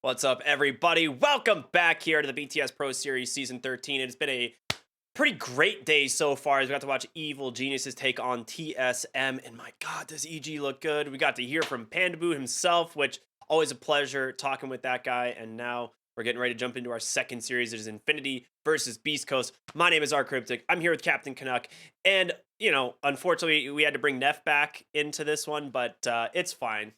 What's up, everybody? Welcome back here to the BTS Pro Series Season 13. It's been a pretty great day so far as we got to watch Evil Geniuses take on TSM. And my God, does EG look good? We got to hear from Pandaboo himself, which always a pleasure talking with that guy. And now we're getting ready to jump into our second series. It is Infinity versus Beast Coast. My name is rkryptic. I'm here with Captain Canuck. And, unfortunately, we had to bring neph back into this one, but it's fine.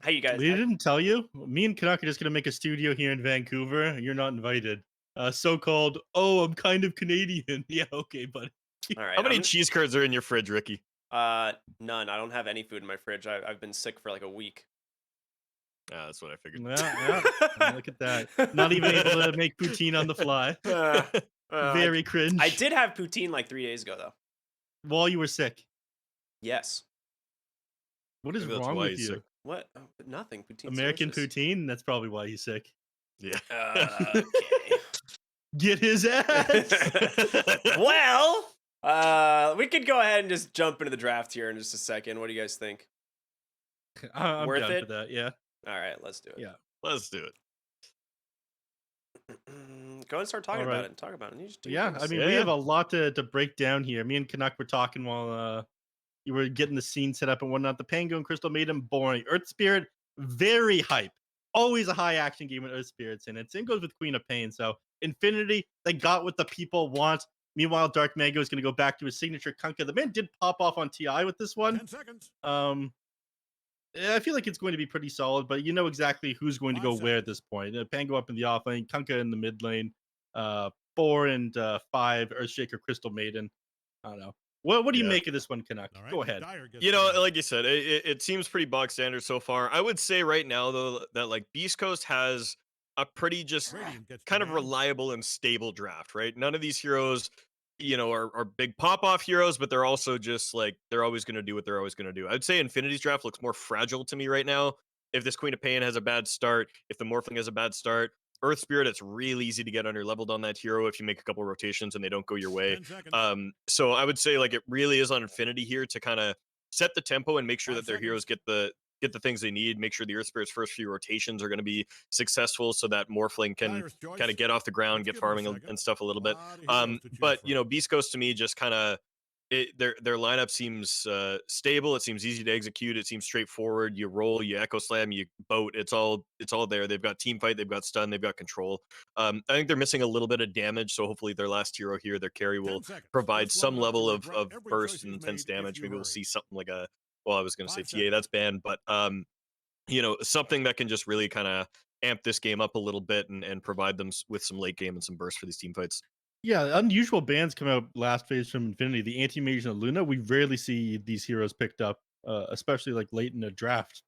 How you guys? We didn't tell you. Me and Canuck are just gonna make a studio here in Vancouver. You're not invited. So-called, oh, I'm kind of Canadian. Yeah, okay, buddy. All right. How many cheese curds are in your fridge, Ricky? None. I don't have any food in my fridge. I've been sick for like a week. That's what I figured. Yeah. Look at that. Not even able to make poutine on the fly. Very cringe. I did have poutine like 3 days ago, though. While you were sick. Yes. What is Maybe that's wrong why with he's you? sick. What? Oh, nothing. Poutine's American delicious. poutine? That's probably why he's sick. Yeah. Okay. Get his ass! Well, we could go ahead and just jump into the draft here in just a second. What do you guys think? I'm Worth down it? for that, yeah. All right, let's do it. Yeah. Let's do it. Go and start talking All about right. it. Talk about it. You just do Yeah, things. I mean, Yeah, we yeah. have a lot to break down here. Me and Canuck were talking while you were getting the scene set up and whatnot. The Pango and Crystal made him boring. Earth Spirit, very hype. Always a high action game with Earth Spirits in it. Same goes with Queen of Pain. So Infinity, they got what the people want. Meanwhile, Dark Mango is going to go back to his signature Kunkka. The man did pop off on TI with this one. 10 seconds. I feel like it's going to be pretty solid, but you know exactly who's going to go where at this point. Pango up in the off lane, Kunkka in the mid lane, 4 and 5, Earthshaker, Crystal Maiden. I don't know. What do you Yeah. make of this one, Canuck? All right, Go ahead. Dyer gets You know, started. like you said, it seems pretty bog standard so far. I would say right now, though, that like Beast Coast has a pretty just Radiant gets kind of command. reliable and stable draft, right? None of these heroes, are big pop-off heroes, but they're also just like, they're always going to do what they're always going to do. I'd say Infinity's draft looks more fragile to me right now. If this Queen of Pain has a bad start, if the Morphling has a bad start, Earth Spirit, it's really easy to get under leveled on that hero if you make a couple rotations and they don't go your way. 10 seconds. So I would say like it really is on Infinity here to kind of set the tempo and make sure 5 that their heroes get the things they need. Make sure the Earth Spirit's first few rotations are going to be successful, so that Morphling can Dyer's choice. kind of get off the ground, Let's get give him a farming second. and stuff a little bit. Lot of heroes to choose But from. Beast Coast to me just kind of their lineup seems stable. It seems easy to execute. It seems straightforward. You roll, you echo slam, you boat. It's all there. They've got team fight, they've got stun, they've got control. I think they're missing a little bit of damage, so hopefully their last hero here, their carry, 10 will seconds. provide It's some long enough level to of regret every burst choice and you intense made if damage. you Maybe we'll hurry. see something like a, well, I was going to say 5 TA, that's banned, but something that can just really kind of amp this game up a little bit and provide them with some late game and some burst for these team fights. Yeah, unusual bans come out last phase from Infinity. The Anti-Mage and Luna, we rarely see these heroes picked up, especially like late in a draft.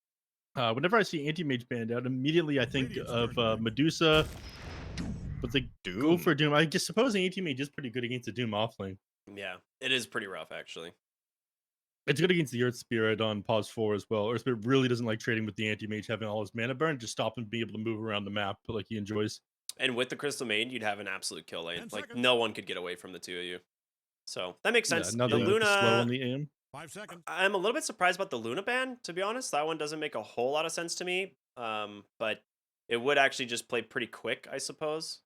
Whenever I see Anti-Mage banned out, immediately I think Radiant's of turn to pick. Medusa, but they go Doom. for Doom. I guess suppose Anti-Mage is pretty good against the Doom offlane. Yeah, it is pretty rough, actually. It's good against the Earth Spirit on pause 4 as well. Earth Spirit really doesn't like trading with the Anti-Mage, having all his mana burn, just stop him being able to move around the map like he enjoys. And with the Crystal Maiden, you'd have an absolute kill lane. 10 Like, seconds. no one could get away from the two of you. So, that makes Yeah, sense. now The they get the slow on Luna, the aim. 5 seconds. I'm a little bit surprised about the Luna ban, to be honest. That one doesn't make a whole lot of sense to me. But it would actually just play pretty quick, I suppose.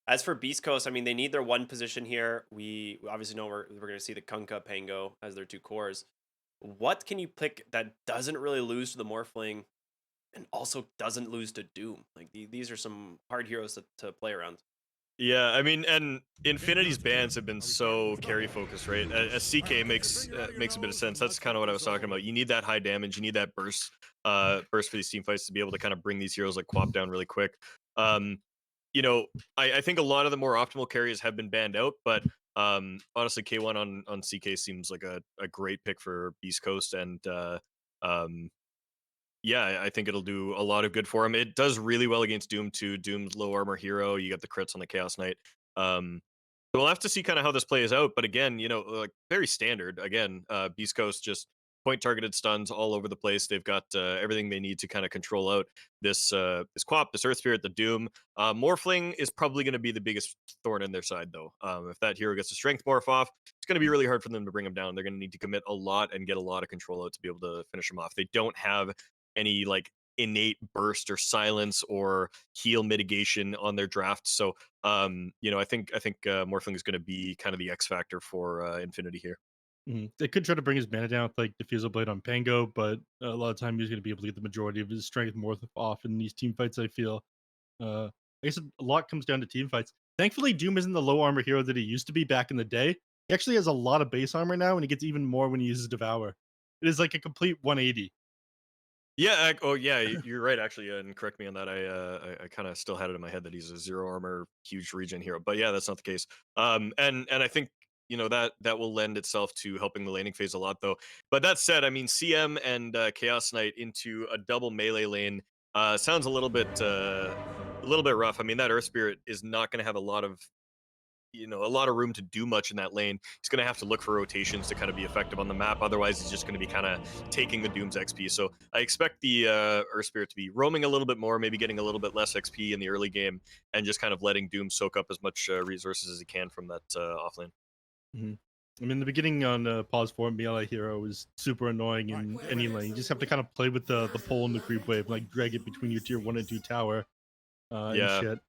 As for Beast Coast, I mean, they need their one position here. We obviously know we're going to see the Kunkka, Pango as their two cores. What can you pick that doesn't really lose to the Morphling and also doesn't lose to Doom? Like, these are some hard heroes to play around. Yeah, I mean, and Infinity's bans have been so carry focused, right? A CK makes a bit of sense. That's kind of what I was talking about. You need that high damage, you need that burst for these team fights to be able to kind of bring these heroes like Quap down really quick. I think a lot of the more optimal carries have been banned out, but honestly, K1 on CK seems like a great pick for Beast Coast, and yeah, I think it'll do a lot of good for him. It does really well against Doom too. Doom's low armor hero. You got the crits on the Chaos Knight. So we'll have to see kind of how this plays out. But again, like very standard. Again, Beast Coast just point targeted stuns all over the place. They've got everything they need to kind of control out this Quap, this Earth Spirit, the Doom. Morphling is probably going to be the biggest thorn in their side, though. If that hero gets a strength morph off, it's going to be really hard for them to bring him down. They're going to need to commit a lot and get a lot of control out to be able to finish him off. They don't have any like innate burst or silence or heal mitigation on their draft. So you know, I think Morphling is going to be kind of the X factor for Infinity here. They could try to bring his mana down with like Diffusal Blade on Pango, but a lot of time he's going to be able to get the majority of his strength more off in these team fights. I feel. I guess a lot comes down to team fights. Thankfully, Doom isn't the low armor hero that he used to be back in the day. He actually has a lot of base armor now, and he gets even more when he uses Devour. It is like a complete 180. Yeah. Oh, yeah. You're right, actually, and correct me on that. I kind of still had it in my head that he's a zero armor, huge regen hero, but yeah, that's not the case. And I think that will lend itself to helping the laning phase a lot, though. But that said, I mean, CM and Chaos Knight into a double melee lane sounds a little bit rough. I mean, that Earth Spirit is not going to have a lot of room to do much in that lane. He's going to have to look for rotations to kind of be effective on the map. Otherwise, he's just going to be kind of taking the Doom's XP. So I expect the Earth Spirit to be roaming a little bit more, maybe getting a little bit less XP in the early game, and just kind of letting Doom soak up as much resources as he can from that offlane. Mm-hmm. I mean, the beginning on Pause 4 Melee Hero is super annoying in any lane. You just have to kind of play with the pole and the creep wave, like drag it between your tier 1 and 2 tower and Yeah. shit.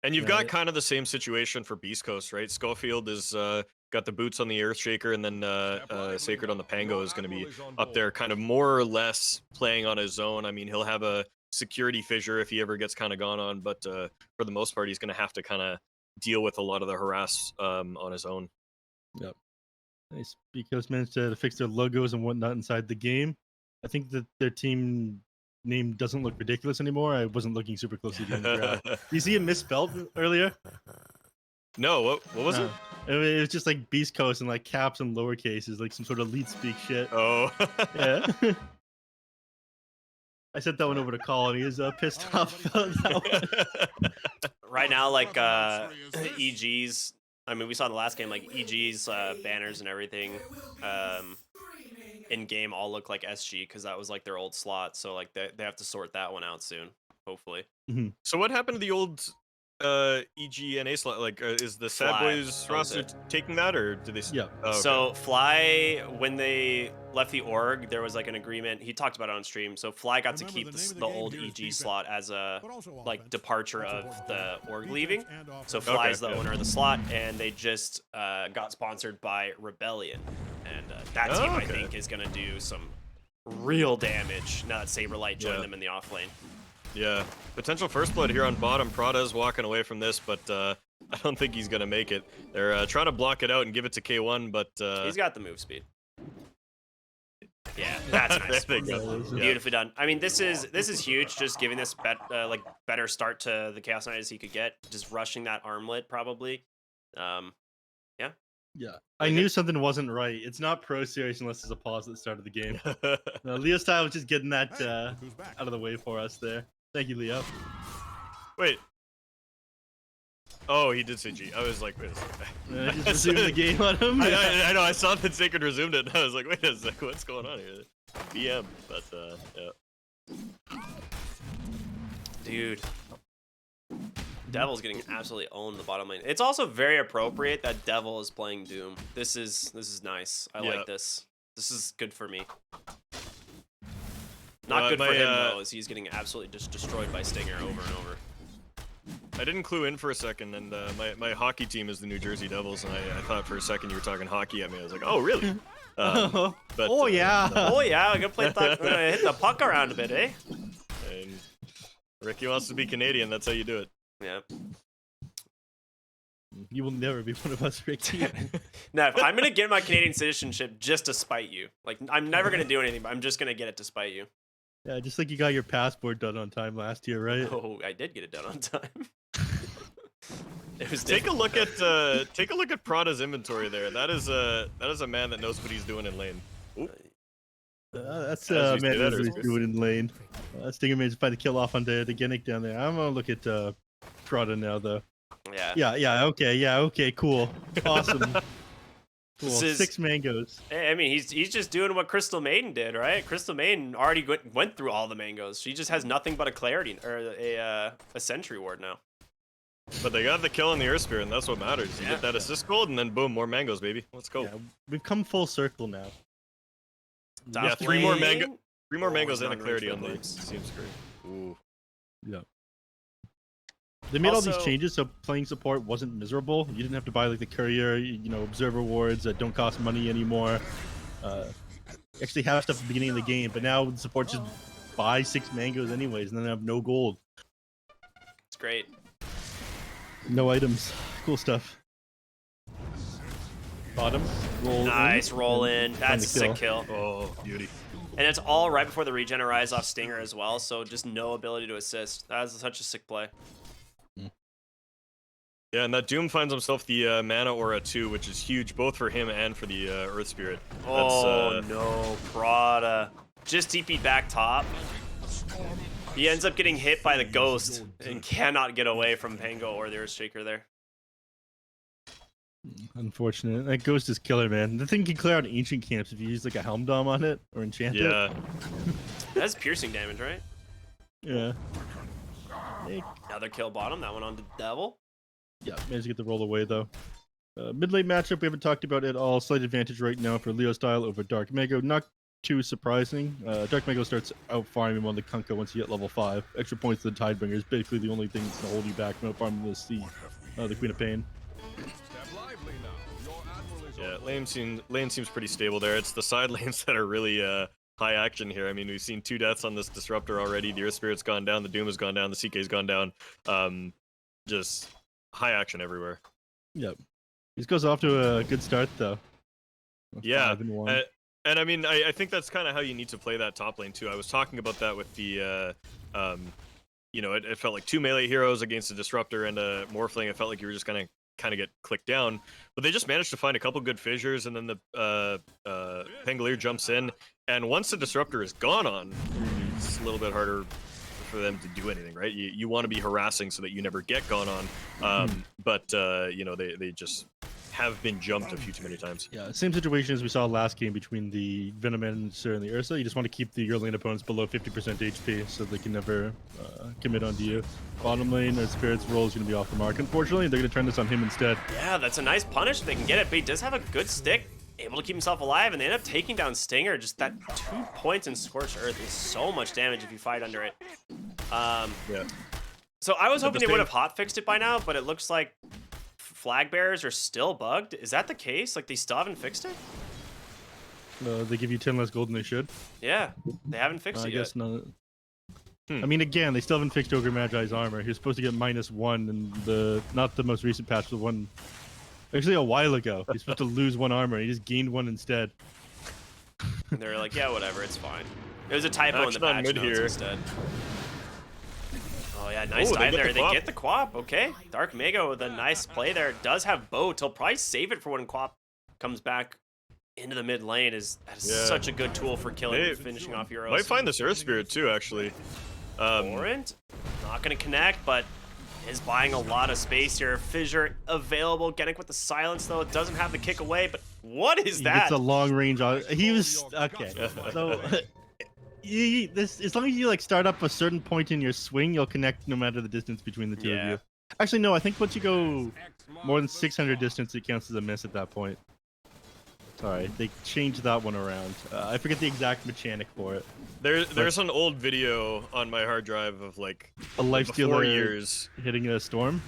And you've got kind of the same situation for Beast Coast, right? Schofield is got the boots on the Earthshaker, and then Sacred on the Pango is going to be up there, kind of more or less playing on his own. I mean, he'll have a security fissure if he ever gets kind of gone on, but for the most part, he's going to have to kind of deal with a lot of the harass on his own. Yep. Nice. Because managed to fix their logos and whatnot inside the game. I think that their team name doesn't look ridiculous anymore. I wasn't looking super closely during the draft. You see it misspelled earlier? No, what was it? It was just like Beast Coast and like caps and lower cases, like some sort of lead speak shit. Oh. Yeah. I sent that one over to Colin. He was pissed off about that one. Right now, like EG's, I mean, we saw in the last game, like EG's banners and everything in game all look like SG because that was like their old slot. So like they have to sort that one out soon, hopefully. Mm-hmm. So what happened to the old EGNA slot? Like, is the Sad Fly Boys roster taking that, or did they? Yeah. Oh, okay. So Fly, when they left the org, there was like an agreement. He talked about it on stream. So Fly got to keep the old EG slot as a like departure of the org leaving. So Fly's the owner of the slot, and they just got sponsored by Rebellion, and that team I think is gonna do some real damage now that Saberlight joined them in the off lane. Yeah, potential first blood here on bottom. Prada's walking away from this, but I don't think he's gonna make it. They're trying to block it out and give it to K1, but he's got the move speed. Yeah, that's nice. Beautifully done. I mean, this is huge. Just giving this better start to the Chaos Knight as he could get. Just rushing that armlet probably. Yeah. Yeah, I knew something wasn't right. It's not Pro Series unless there's a pause at the start of the game. Leo Style was just getting that out of the way for us there. Thank you, Leo. Wait. Oh, he did say G. I was like, wait a second. Just resumed the game on him. I know. I saw that Sacred resumed it, and I was like, wait a second, what's going on here? BM, but yeah. Dude. Devil's getting absolutely owned the bottom lane. It's also very appropriate that Devil is playing Doom. This is nice. I like this. This is good for me. Not good for him though, as he's getting absolutely just destroyed by Stinger over and over. I didn't clue in for a second, and my hockey team is the New Jersey Devils, and I thought for a second you were talking hockey at me. I was like, oh really? But, oh yeah. Oh yeah, I'm gonna hit the puck around a bit, eh? And Ricky wants to be Canadian. That's how you do it. Yeah. You will never be one of us, Ricky. No, I'm gonna get my Canadian citizenship just to spite you. Like, I'm never gonna do anything, but I'm just gonna get it to spite you. Yeah, just like you got your passport done on time last year, right? Oh, I did get it done on time. It was take a look at Prada's inventory there. That is a man that knows what he's doing in lane. That's a man that knows what he's doing in lane. Stinger man's trying to kill off on the Genic down there. I'm gonna look at Prada now, though. Yeah. Yeah. Okay. Cool. Awesome. Cool. Is, 6 mangoes. I mean, he's just doing what Crystal Maiden did, right? Crystal Maiden already went through all the mangoes. She just has nothing but a clarity or a sentry ward now. But they got the kill on the Earth Spirit, and that's what matters. You get that assist gold, and then boom, more mangoes, baby. Let's go. Yeah, we've come full circle now. Yeah, 3 more mangoes and a clarity on the seems great. Ooh. Yeah. They made all these Also- changes so playing support wasn't miserable. You didn't have to buy like the courier, observer wards that don't cost money anymore. Actually have stuff at the beginning of the game, but now the support just buy 6 mangoes anyways, and then have no gold, It's great. no items. Cool stuff. Bottom, roll Nice in, roll and in. find That's the a sick kill. Oh, beauty. And it's all right before the regen arrives off Stinger as well, so just no ability to assist. That is such a sick play. Yeah, and that Doom finds himself the mana aura too, which is huge both for him and for the Earth Spirit. Oh no, Prada. Just TP back top. He ends up getting hit by the ghost and cannot get away from Pango or the Earthshaker there. Unfortunate. That ghost is killer, man. The thing can clear out ancient camps if you use like a Helm Dom on it or enchant it. Yeah. That's piercing damage, right? Yeah. Another kill bottom. That one on the Devil. Yeah, managed to get the roll away though. Mid lane matchup we haven't talked about at all. Slight advantage right now for Leo Style over Dark Mago. Not too surprising. Dark Mago starts out farming him on the Kunkka once you hit level 5. Extra points to the Tidebringer is basically the only thing that's gonna hold you back from farming the Queen of Pain. Yeah, lane seems pretty stable there. It's the side lanes that are really high action here. I mean, we've seen 2 deaths on this Disruptor already. The Earth Spirit's gone down, the Doom has gone down, the CK's gone down. Just high action everywhere. Yep. This goes off to a good start though. Yeah, 5-1. and I mean, I think that's kind of how you need to play that top lane too. I was talking about that with the, it felt like 2 melee heroes against a Disruptor and a Morphling. It felt like you were just gonna kind of get clicked down, but they just managed to find a couple good fissures, and then the Pangolier jumps in, and once the Disruptor is gone on, it's a little bit harder for them to do anything, right? You want to be harassing so that you never get gone on, but they just have been jumped a few too many times. Yeah, same situation as we saw last game between the Venomancer and the Ursa. You just want to keep your lane opponents below 50% HP so they can never commit onto you. Bottom lane, Earth Spirit's roll is going to be off the mark. Unfortunately, they're going to turn this on him instead. Yeah, that's a nice punish if they can get it, but he does have a good stick. Able to keep himself alive, and they end up taking down Stinger. Just that 2 points in Scorched Earth is so much damage if you fight under it. Yeah. So I was But hoping the they would thing- have hotfixed it by now, but it looks like flag bearers are still bugged. Is that the case? Like they still haven't fixed it? They give you 10 less gold than they should. Yeah, they haven't fixed I it yet. guess not. I mean, again, they still haven't fixed Ogre Magi's armor. He was supposed to get -1 in not the most recent patch, the one actually a while ago. He's supposed to lose 1 armor. He just gained 1 instead. And they're like, yeah, whatever, it's fine. It was a typo in the Action on patch mid notes here. instead. Oh yeah, nice Oh, they dive get there. the They quap. get the quap. Okay, Dark Mago with a nice play there. Does have boat. He'll probably save it for when quap comes back into the mid lane. That is Yeah. such a good tool for killing They and finishing off heroes. Might find this Earth Spirit too, actually. Torrent, not gonna connect, but is buying a lot of space here. Fissure available. Genic with the silence though. It doesn't have the kick away, but what is that? It's a long range. He was okay. So as long as you like start up a certain point in your swing, you'll connect no matter the distance between the two of Yeah. you. Actually, no. I think once you go more than 600 distance, it counts as a miss at that point. Sorry, they changed that one around. I forget the exact mechanic for it. There's an old video on my hard drive of like A life before stealer years. hitting a storm.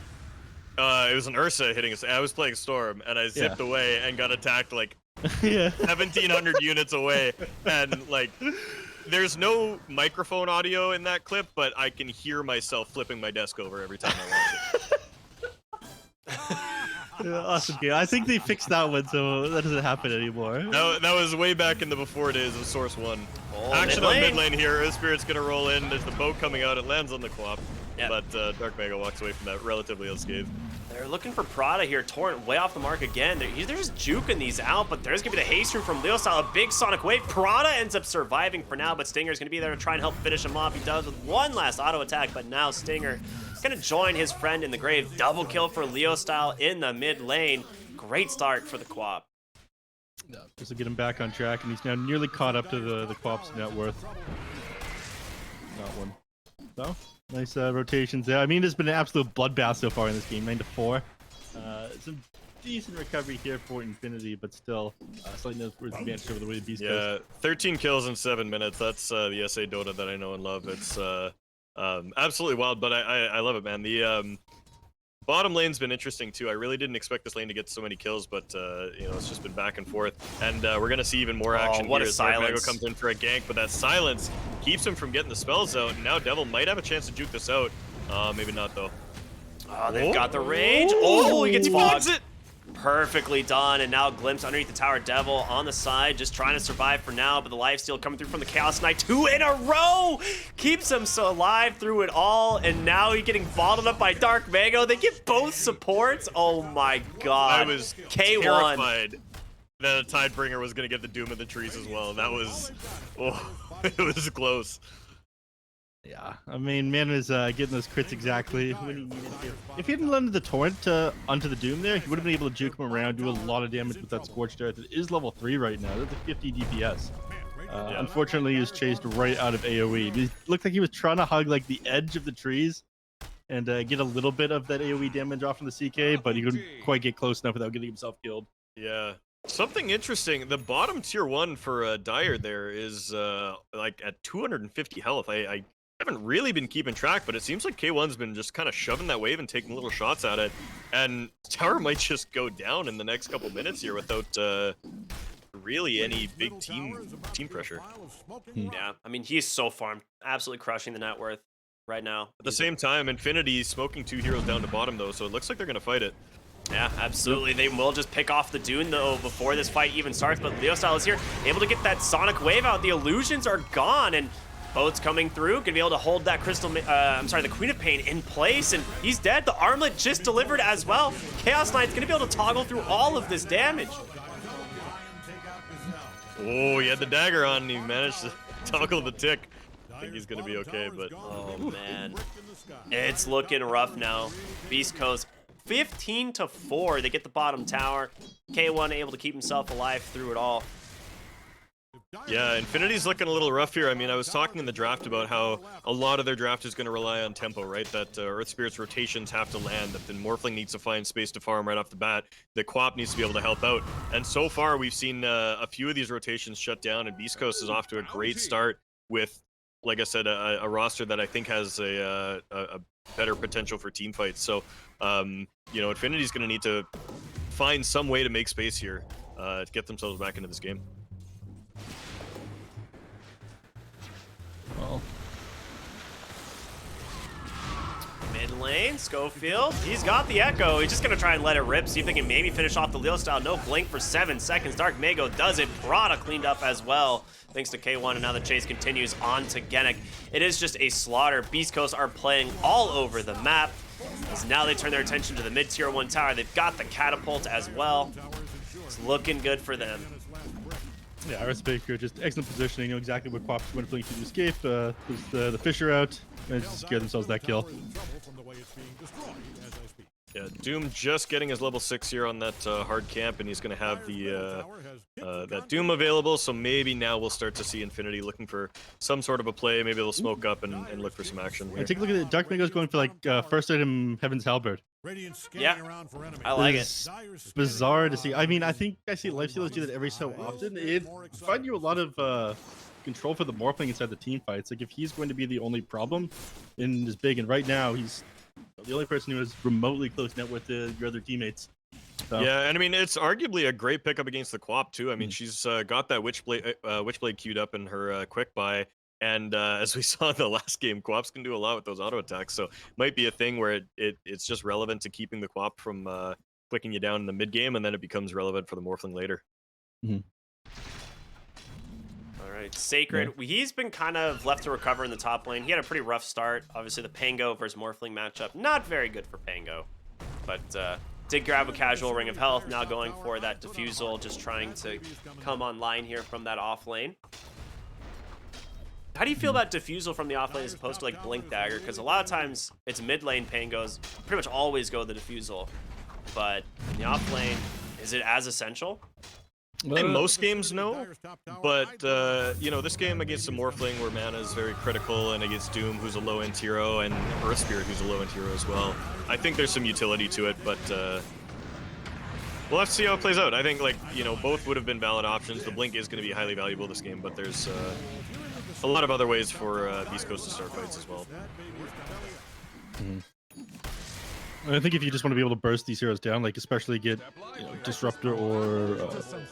It was an Ursa hitting us. I was playing Storm, and I zipped away and got attacked like Yeah. 1,700 units away, and like. There's no microphone audio in that clip, but I can hear myself flipping my desk over every time I watch it. Yeah, awesome game. I think they fixed that one, so that doesn't happen anymore. That was way back in the before days of Source 1. Oh, Action mid on mid lane. lane here. Earth Spirit's gonna roll in. There's the boat coming out. It lands on the quap. Yep. But Dark Mega walks away from that relatively unscathed. They're looking for Prada here. Torrent way off the mark again. They're just juking these out, but there's going to be the haste room from Leo Style. A big sonic wave. Prada ends up surviving for now, but Stinger's going to be there to try and help finish him off. He does with one last auto attack, but now Stinger is going to join his friend in the grave. Double kill for Leo Style in the mid lane. Great start for the Quap. Just to get him back on track, and he's now nearly caught up to the Quap's net worth. Not one. So, nice rotations there. I mean, it's been an absolute bloodbath so far in this game, 9-4. Some decent recovery here for Infinity, but still, slightly advantage over the way the Beast goes. Yeah, 13 kills in 7 minutes. That's the SA Dota that I know and love. It's Absolutely wild, but I love it, man. The bottom lane's been interesting too. I really didn't expect this lane to get so many kills, but you know, it's just been back and forth. And we're gonna see even more action what here a as Dark Mago silence. comes in for a gank, but that silence keeps him from getting the spells out. And now Devil might have a chance to juke this out. Maybe not though. Oh, they've got the range. Oh, he gets Fogs fogged. it. Perfectly done, and now Glimpse underneath the tower. Devil on the side, just trying to survive for now, but the lifesteal coming through from the Chaos Knight. 2 in a row! Keeps him so alive through it all, and now he's getting bottled up by Dark Mago. They get both supports. Oh my god. I was K1. terrified that a Tidebringer was going to get the Doom of the trees as well. That was, oh, it was close. Yeah, I mean, man was getting those crits exactly when he needed to. If he hadn't landed the torrent onto the Doom there, he would have been able to juke him around, do a lot of damage with that Scorched Earth. It is level 3 right now. That's a 50 DPS. Unfortunately, he was chased right out of AoE. It looked like he was trying to hug like the edge of the trees and get a little bit of that AoE damage off from the CK, but he couldn't quite get close enough without getting himself killed. Yeah. Something interesting, the bottom tier 1 for Dyer there is like at 250 health. I haven't really been keeping track, but it seems like K1's been just kind of shoving that wave and taking little shots at it. And Tower might just go down in the next couple minutes here without really any big team pressure. Yeah, I mean, he's so farmed. Absolutely crushing the net worth right now. At the same time, Infinity's smoking 2 heroes down to bottom, though, so it looks like they're going to fight it. Yeah, absolutely. They will just pick off the Dune, though, before this fight even starts. But Leostyle is here, able to get that Sonic Wave out. The illusions are gone, and boats coming through. Gonna be able to hold that the Queen of Pain in place, and he's dead. The armlet just delivered as well. Chaos Knight's gonna be able to toggle through all of this damage. Oh, he had the dagger on, and he managed to toggle the tick. I think he's gonna be okay, but oh man, it's looking rough now. Beast Coast 15-4. They get the bottom tower. K1 able to keep himself alive through it all. Yeah, Infinity's looking a little rough here. I mean, I was talking in the draft about how a lot of their draft is going to rely on tempo, right? That Earth Spirit's rotations have to land, that the Morphling needs to find space to farm right off the bat, that Quap needs to be able to help out. And so far, we've seen a few of these rotations shut down, and Beast Coast is off to a great start with, like I said, a roster that I think has a better potential for team fights. So, you know, Infinity's going to need to find some way to make space here to get themselves back into this game. Well, Mid lane, Schofield, he's got the Echo. He's just gonna try and let it rip, see if they can maybe finish off the Leostyle. No blink for 7 seconds. Dark Mago does it. Prada cleaned up as well, thanks to K1, and now the chase continues on to Genic. It is just a slaughter. Beast Coast are playing all over the map, as now they turn their attention to the mid-tier 1 tower. They've got the catapult as well. It's looking good for them. yeah, Earth Spirit here, just excellent positioning. Know exactly what Quap's going to play to escape. Was the Fisher out, and just scared themselves that kill. Yeah, Doom just getting his level 6 here on that hard camp, and he's going to have the that Doom available, so maybe now we'll start to see Infinity looking for some sort of a play. Maybe they'll smoke up and look for some action here. And take a look at it. Dark Mago's going for like first item Heaven's Halberd. Yeah, I like it. It's bizarre to see. I mean, I think I see lifestealers do that every so often. It find you a lot of control for the Morphling inside the team fights. Like if he's going to be the only problem in this big, and right now he's the only person who has remotely close net with your other teammates. So. Yeah, and I mean, it's arguably a great pickup against the Quap, too. I mean, she's got that Witchblade queued up in her quick buy, and as we saw in the last game, Quaps can do a lot with those auto attacks, so might be a thing where it's just relevant to keeping the Quap from clicking you down in the mid game, and then it becomes relevant for the Morphling later. Mm-hmm. All right, Sacred, he's been kind of left to recover in the top lane. He had a pretty rough start. Obviously, the Pango versus Morphling matchup, not very good for Pango, but did grab a casual Ring of Health, now going for that Diffusal, just trying to come online here from that off lane. How do you feel about Diffusal from the off lane as opposed to like Blink Dagger? Because a lot of times it's mid lane Pangos pretty much always go the Diffusal, but in the off lane, is it as essential? In most games, no, but you know, this game against the Morphling where mana is very critical, and against Doom, who's a low-end hero, and Earth Spirit, who's a low-end hero as well, I think there's some utility to it, but we'll have to see how it plays out. I think, like, you know, both would have been valid options. The Blink is going to be highly valuable this game, but there's a lot of other ways for Beast Coast to start fights as well. I think if you just want to be able to burst these heroes down, like especially get Disruptor or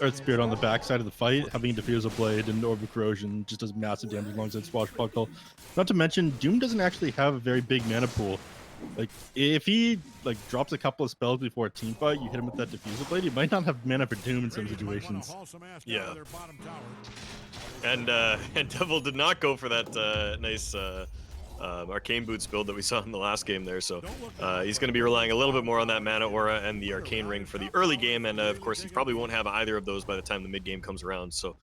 Earth Spirit on the backside of the fight, having Diffusal Blade and Orb of Corrosion just does massive damage alongside Swashbuckle. Not to mention, Doom doesn't actually have a very big mana pool. Like if he drops a couple of spells before a team fight, you hit him with that Diffusal Blade, he might not have mana for Doom in some situations. Yeah. And Devil did not go for that nice Arcane Boots build that we saw in the last game there, so he's going to be relying a little bit more on that Mana Aura and the Arcane Ring for the early game, and of course he probably won't have either of those by the time the mid game comes around, so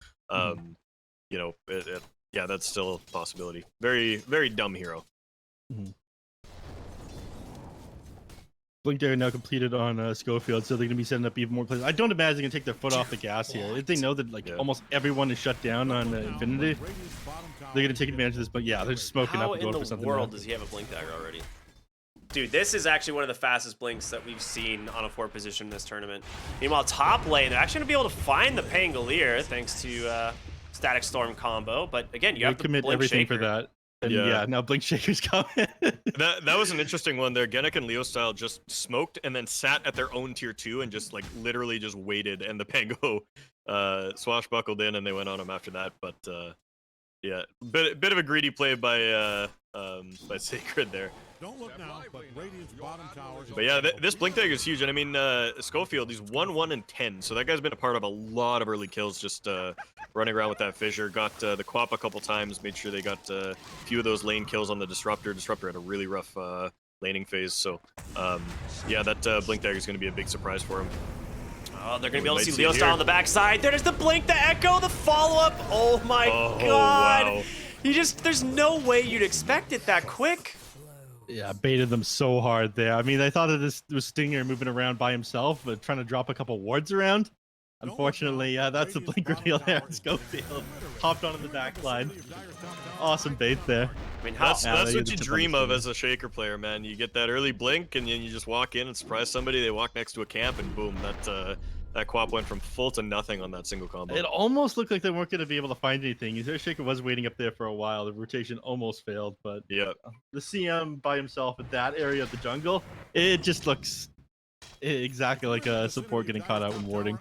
you know, yeah, that's still a possibility. Very, very dumb hero. Blink Dagger now completed on Schofield, so they're going to be setting up even more plays. I don't imagine they're going to take their foot off the gas here. If they know that almost everyone is shut down on Infinity, they're going to take advantage of this. But yeah, they're just smoking up and going for something. How in the world does he have a Blink Dagger already? Dude, this is actually one of the fastest blinks that we've seen on a 4 position in this tournament. Meanwhile, top lane, they're actually going to be able to find the Pangolier thanks to Static Storm combo. But again, you have to commit Blink everything Shaker. for that. And yeah, now Blink Shaker's coming. that was an interesting one there. Genic and Leo style just smoked and then sat at their own tier 2 and just literally just waited, and the Pango swashbuckled in and they went on him after that. But yeah, bit of a greedy play by Sacred there. Don't look now, but yeah, this Blink Dagger is huge, and I mean Schofield, he's 1-1-10, so that guy's been a part of a lot of early kills, just running around with that fissure. Got the Quap a couple times, made sure they got a few of those lane kills on the Disruptor. Disruptor had a really rough laning phase, so yeah, that Blink Dagger is going to be a big surprise for him. Oh, they're going to be able to see Leo style on the backside. There's the Blink, the Echo, the follow-up. Oh my god. Wow. There's no way you'd expect it that quick. Yeah, baited them so hard there. I mean, I thought that this was Stinger moving around by himself, but trying to drop a couple wards around. Unfortunately, yeah, that's the blink reveal there. Schofield hopped on in the back line. Awesome bait there. I mean, that's what you dream of as a Shaker player, man. You get that early blink, and then you just walk in and surprise somebody. They walk next to a camp, and boom, that Quap went from full to nothing on that single combo. It almost looked like they weren't going to be able to find anything. Their Shaker was waiting up there for a while. The rotation almost failed, but yeah, the CM by himself at that area of the jungle, it just looks exactly like a support getting caught out when warding.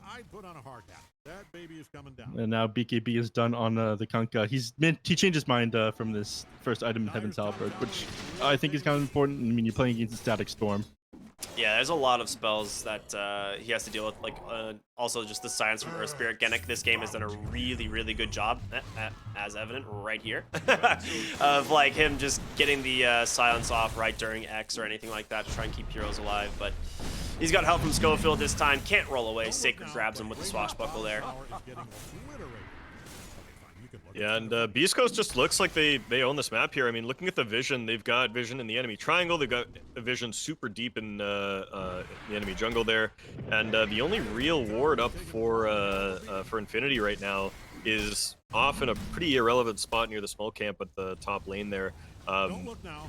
And now BKB is done on the Kunkka. He changed his mind from this first item in Heaven's Halberd, which I think is kind of important. I mean, you're playing against a Static Storm. Yeah, there's a lot of spells that he has to deal with. Like, also just the Silence from Earth Spirit. Genic this game has done a really, really good job, as evident right here, of like him just getting the silence off right during X or anything like that to try and keep heroes alive. But he's got help from Schofield this time. Can't roll away. Sacred grabs him with the swashbuckle there. Yeah, and Beast Coast just looks like they own this map here. I mean, looking at the vision, they've got vision in the enemy triangle. They've got a vision super deep in the enemy jungle there. And the only real ward up for Infinity right now is off in a pretty irrelevant spot near the small camp at the top lane there.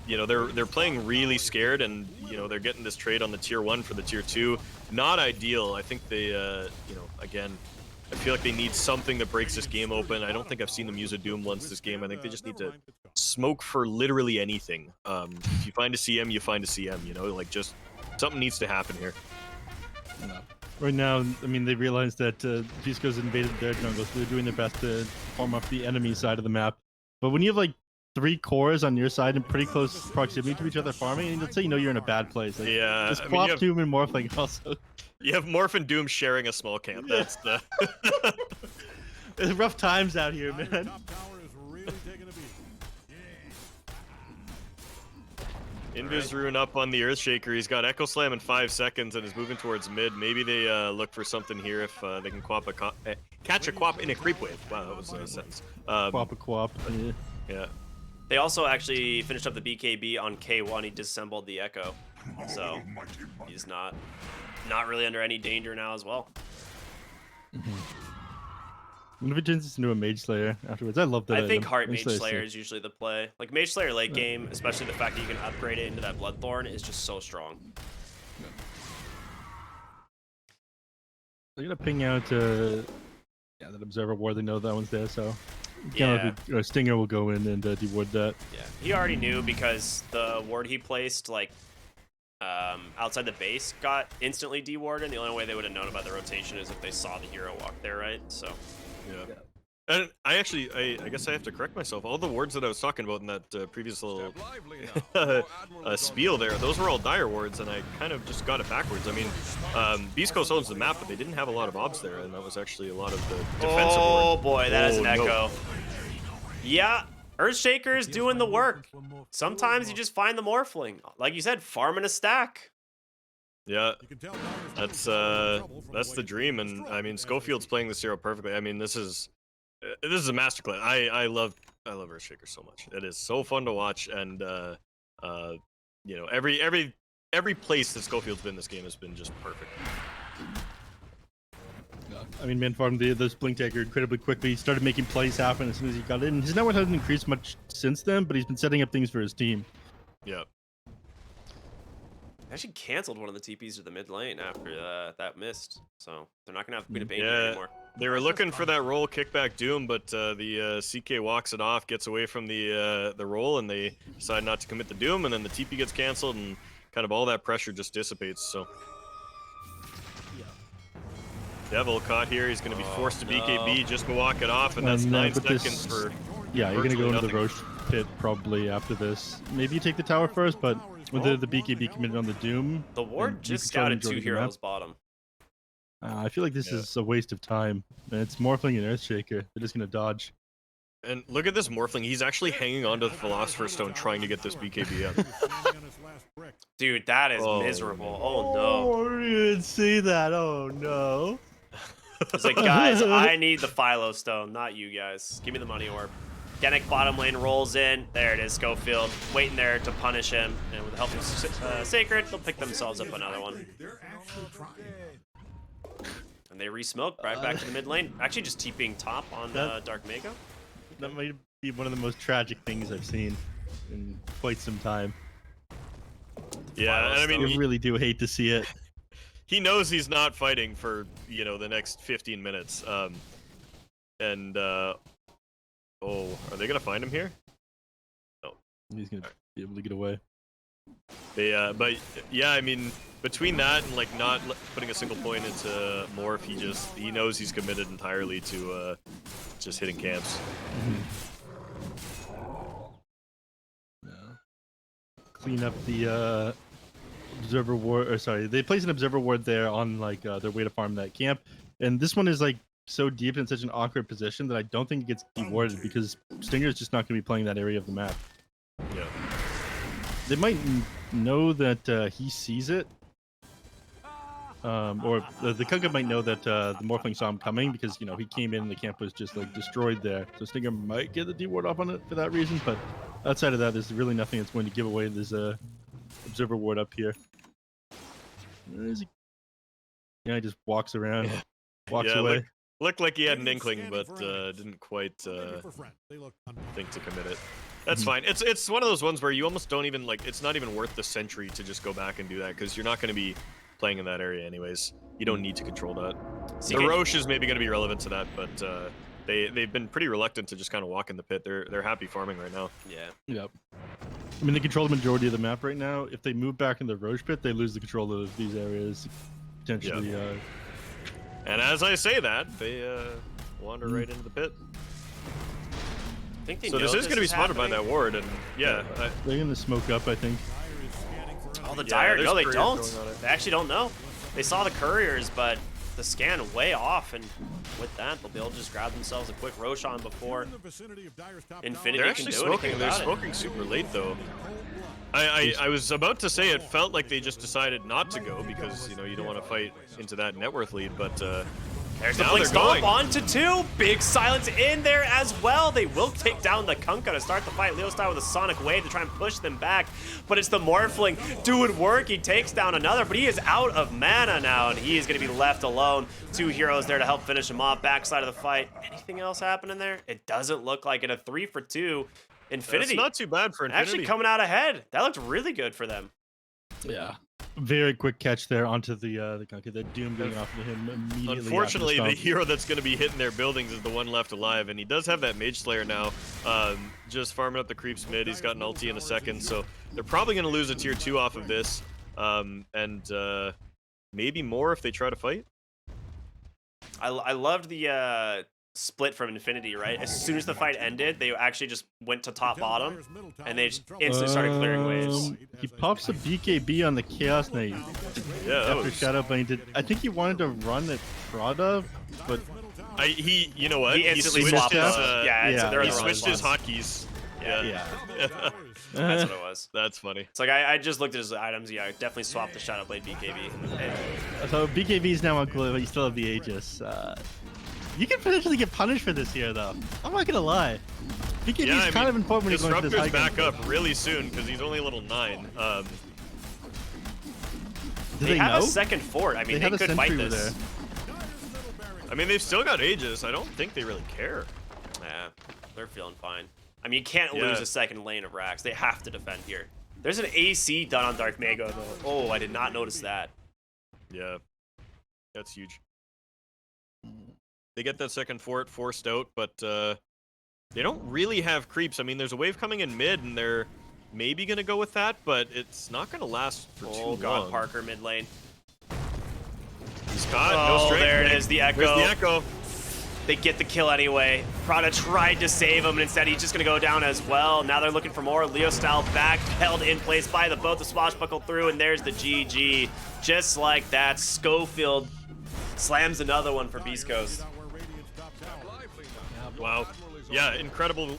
You know, they're playing really scared, and you know, they're getting this trade on the tier 1 for the tier 2. Not ideal. I think they, you know, again, I feel like they need something that breaks this game open. I don't think I've seen them use a Doom once this game. I think they just need to smoke for literally anything. If you find a CM, you find a CM, you know? Like, just something needs to happen here. Right now, I mean, they realized that Beast Coast invaded their jungle, so they're doing their best to farm off the enemy side of the map. But when you have, like, 3 cores on your side in pretty close proximity to each other farming, and let's say you know you're in a bad place. Like, yeah, just Quap, Doom, and Morphling also. You have Morph and Doom sharing a small camp. That's the... There's rough times out here, man. Invis Rune up on the Earthshaker. He's got Echo Slam in 5 seconds and is moving towards mid. Maybe they look for something here if they can catch a Quap in a creep wave. Wow, that was a sentence. Quap. Yeah. They also actually finished up the BKB on K1. He disassembled the Echo, so he's not really under any danger now as well. What if it turns into a Mage Slayer afterwards? I love that. I think Heart Mage Slayer is usually the play. Like Mage Slayer late game, especially the fact that you can upgrade it into that Bloodthorn is just so strong. They're gonna ping out that Observer Ward. They know that one's there, so Yeah. Stinger will go in and deward that. Yeah, he already knew because the ward he placed, like, outside the base got instantly dewarded, and the only way they would have known about the rotation is if they saw the hero walk there, right? So, Yeah. And I guess I have to correct myself. All the wards that I was talking about in that previous little spiel there, those were all dire wards, and I kind of just got it backwards. I mean, Beast Coast owns the map, but they didn't have a lot of obs there, and that was actually a lot of the defensive oh ward. boy, that is an no. echo. Yeah, Earthshaker's doing the work. Sometimes you just find the Morphling, like you said, farming a stack. Yeah, that's the dream, and I mean Schofield's playing this hero perfectly. I mean this is a masterclass. I love Earthshaker so much. It is so fun to watch, and you know, every place that Schofield's been this game has been just perfect. I mean, man farmed this Blink Dagger incredibly quickly. He started making plays happen as soon as he got in. His net worth hasn't increased much since then, but he's been setting up things for his team. Yeah. Actually canceled one of the TPs to the mid lane after that missed, so they're not gonna have Queen of Pain anymore. They were looking for that roll kickback Doom, but the CK walks it off, gets away from the roll, and they decide not to commit the Doom, and then the TP gets canceled, and kind of all that pressure just dissipates. So Devil caught here. He's going to be forced to BKB just to walk it off, and that's 9 seconds for. Yeah, you're going to go into nothing. the Roche pit probably after this. Maybe you take the tower first, but with the BKB committed on the Doom, The ward just scouted 2 heroes bottom. I feel like this is a waste of time. And it's Morphling and Earthshaker. They're just going to dodge. And look at this Morphling. He's actually hanging onto the Philosopher's Stone trying to get this BKB out. Dude, that is miserable. Oh no. Oh, you didn't see that. Oh no. It's like, guys, I need the Philo Stone, not you guys. Give me the money orb. Genic bottom lane rolls in. There it is, Schofield. Waiting there to punish him. And with the help of Sacred, they'll pick themselves up another one. And they re-smoke right back to the mid lane. Actually, just TPing top on Dark Mako. That might be one of the most tragic things I've seen in quite some time. Yeah, and I mean, I really do hate to see it. He knows he's not fighting for, you know, the next 15 minutes. Oh, are they gonna find him here? No. He's gonna be able to get away. But yeah, I mean, between that and like not putting a single point into Morph, he knows he's committed entirely to just hitting camps. Clean up the observer ward, or sorry, they place an observer ward there on like their way to farm that camp, and this one is like so deep in such an awkward position that I don't think it gets dewarded because Stinger is just not going to be playing that area of the map. Yeah. They might know that he sees it, or the Kunkka might know that the Morphling saw him coming because, you know, he came in and the camp was just like destroyed there. So Stinger might get the deward off on it for that reason, but outside of that, there's really nothing that's going to give away this observer ward up here. Where is he? Yeah, he just walks around, walks away. Looked like he had an inkling, but didn't quite think to commit it. That's fine. It's one of those ones where you almost don't even like. It's not even worth the sentry to just go back and do that because you're not going to be playing in that area anyways. You don't need to control that. The Roche is maybe going to be relevant to that, but they've been pretty reluctant to just kind of walk in the pit. They're happy farming right now. Yeah. Yep. I mean, they control the majority of the map right now. If they move back in the Roche pit, they lose the control of these areas. Potentially. Yep. And as I say that, they wander right into the pit. I think they so know this is going to be spotted by that ward, and yeah. They're going to smoke up, I think. Oh, the Dire. No, they don't. They actually don't know. They saw the couriers, but the scan way off, and with that, they'll be able to just grab themselves a quick Roshan before Infinity They're actually smoking. They're smoking super late, though. I was about to say it felt like they just decided not to go because, you know, you don't want to fight into that net worth lead, but there's the Blink Stomp onto 2. Big silence in there as well. They will take down the Kunkka to start the fight. Leo Star with a Sonic Wave to try and push them back, but it's the Morphling doing work. He takes down another, but he is out of mana now, and he is going to be left alone. 2 heroes there to help finish him off. Backside of the fight. Anything else happening there? It doesn't look like it. A 3 for 2. Infinity. That's not too bad for Infinity. Actually coming out ahead. That looked really good for them. Yeah. Very quick catch there onto the Gunka. The Doom getting off of him immediately. Unfortunately, after the stomp. hero that's going to be hitting their buildings is the one left alive, and he does have that Mage Slayer now, just farming up the creeps mid. He's got an ulti in a second, so they're probably going to lose a tier 2 off of this, and maybe more if they try to fight. I loved the split from Infinity, right? As soon as the fight ended, they actually just went to top bottom, and they just instantly started clearing waves. He pops a BKB on the Chaos Knight. Yeah, that After was... Shadowbane did. I think he wanted to run at Prada, but you know what? He instantly switched swapped his, up. yeah, he switched his hotkeys. yeah. That's what it was. That's funny. It's like I just looked at his items. Yeah, I definitely swapped the Shadowblade BKB. So BKB is now on Glue, but you still have the Aegis. You can potentially get punished for this here, though. I'm not gonna lie. BKB is kind of important when you're going to this high back up really soon because he's only level 9. Do they have know? a second fort. I mean, they could fight this. There. I mean, they've still got Aegis. I don't think they really care. Yeah, they're feeling fine. I mean, you can't lose a second lane of Rax. They have to defend here. There's an AC done on Dark Mago, though. Oh, I did not notice that. Yeah, that's huge. They get that second fort forced out, but they don't really have creeps. I mean, there's a wave coming in mid, and they're maybe going to go with that, but it's not going to last for too long. Oh, God, Parker mid lane. He's got no strength. There it is, the Echo. There's the Echo. They get the kill anyway. Prada tried to save him, and instead he's just going to go down as well. Now they're looking for more. Leo style back, held in place by the boat. The swashbuckle through, and there's the GG. Just like that, Schofield slams another one for Beast Coast. Wow. Yeah, incredible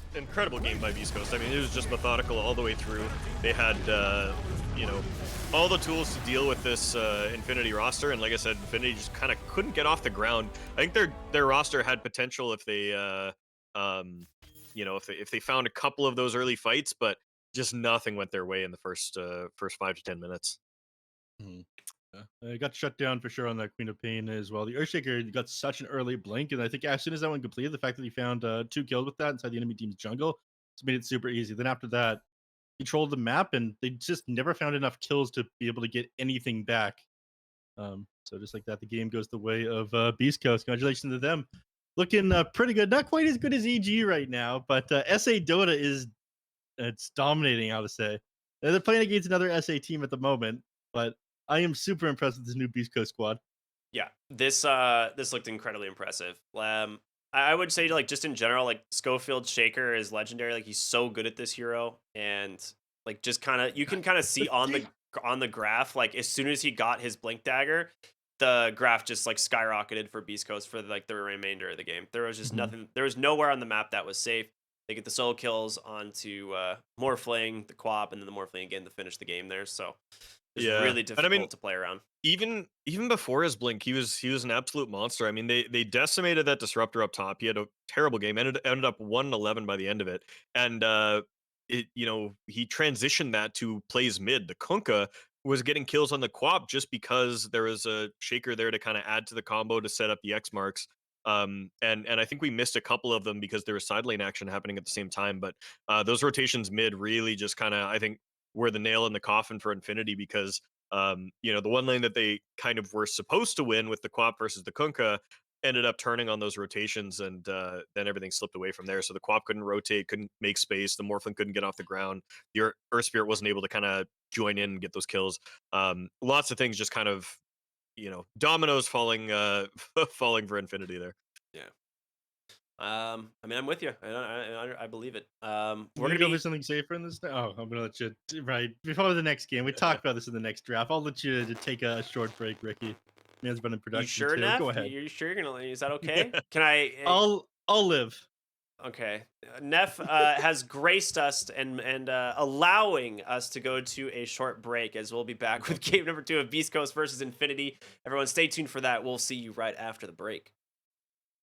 game by Beast Coast. I mean, it was just methodical all the way through. They had, you know, all the tools to deal with this Infinity roster, and like I said, Infinity just kind of couldn't get off the ground. I think their roster had potential if they, you know, if they found a couple of those early fights, but just nothing went their way in the first 5 to 10 minutes. It got shut down for sure on that Queen of Pain as well. The Earthshaker got such an early blink, and I think as soon as that one completed, the fact that he found 2 kills with that inside the enemy team's jungle just made it super easy. Then after that, he controlled the map, and they just never found enough kills to be able to get anything back. So just like that, the game goes the way of Beast Coast. Congratulations to them. Looking pretty good. Not quite as good as EG right now, but SA Dota is it's dominating, I would say. They're playing against another SA team at the moment, but I am super impressed with this new Beast Coast squad. Yeah, this looked incredibly impressive. I would say, like, just in general, like, Schofield's Shaker is legendary. Like, he's so good at this hero, and like, just kind of you can kind of see on the graph, like, as soon as he got his blink dagger, the graph just like skyrocketed for Beast Coast for like the remainder of the game. There was just nothing. There was nowhere on the map that was safe. They get the solo kills onto Morphling, the Quap, and then the Morphling again to finish the game there. So it's really difficult to play around. Even before his blink, he was an absolute monster. I mean, they decimated that disruptor up top. He had a terrible game. Ended up 1-11 by the end of it, and he transitioned that to plays mid. The Kunkka was getting kills on the Quap just because there was a Shaker there to kind of add to the combo to set up the X marks. And I think we missed a couple of them because there was side lane action happening at the same time. But those rotations mid really just kind of, I think, were the nail in the coffin for Infinity because the one lane that they kind of were supposed to win with the Quap versus the Kunkka ended up turning on those rotations, and then everything slipped away from there. So the Quap couldn't rotate, couldn't make space. The Morphling couldn't get off the ground. The Earth Spirit wasn't able to kind of join in and get those kills. Lots of things just kind of, dominoes falling falling for Infinity there. Yeah. I mean, I'm with you. I believe it. We're gonna go for something safer in this. Oh, I'm gonna let you before the next game. We talk about this in the next draft. I'll let you to take a short break, Ricky. Man's been in production. You sure, too. Neph? Go ahead. You sure you're gonna? Is that okay? Can I? I'll live. Okay. Neph has graced us and allowing us to go to a short break, as we'll be back with game number 2 of Beast Coast versus Infinity. Everyone, stay tuned for that. We'll see you right after the break.